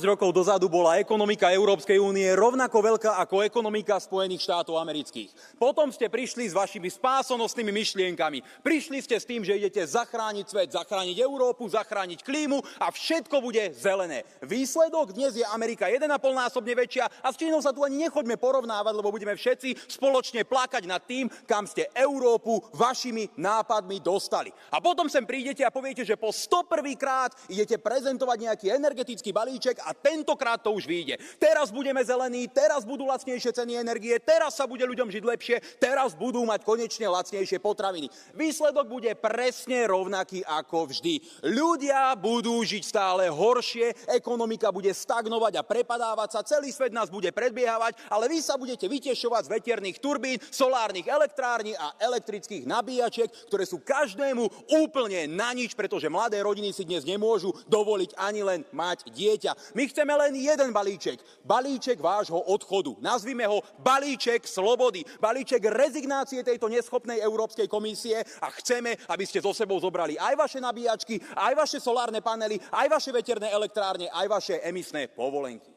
rokov dozadu bola ekonomika Európskej únie rovnako veľká ako ekonomika Spojených štátov amerických. Potom ste prišli s vašimi spásonosnými myšlienkami. Prišli ste s tým, že idete zachrániť svet, zachrániť Európu, zachrániť klímu a všetko bude zelené. Výsledok dnes je Amerika 1,5-násobne väčšia a s Čínou sa tu ani nechoďme porovnávať, lebo budeme všetci spoločne plakať nad tým, kam ste Európu vašimi nápadmi dostali. A potom sem prídete a poviete, že po 101. krát idete prezentovať nejaký energetický balíček a tentokrát to už vyjde. Teraz budeme zelení, teraz budú lacnejšie ceny energie, teraz sa bude ľuďom žiť lepšie, teraz budú mať konečne lacnejšie potraviny. Výsledok bude presne rovnaký ako vždy. Ľudia budú žiť stále horšie, ekonomika bude stagnovať a prepadávať sa, celý svet nás bude predbiehávať, ale vy sa budete vytešovať z veterných turbín, solárnych elektrární a elektrických nabíjačiek, ktoré sú každému úplne na nič, pretože mladé rodiny si dnes nemôžu dovoliť ani len mať dieťa. My chceme len jeden balíček. Balíček vášho odchodu. Nazvime ho balíček slobody. Balíček rezignácie tejto neschopnej Európskej komisie a chceme, aby ste so sebou zobrali aj vaše nabíjačky, aj vaše solárne panely, aj vaše veterné elektrárne, aj vaše emisné povolenky.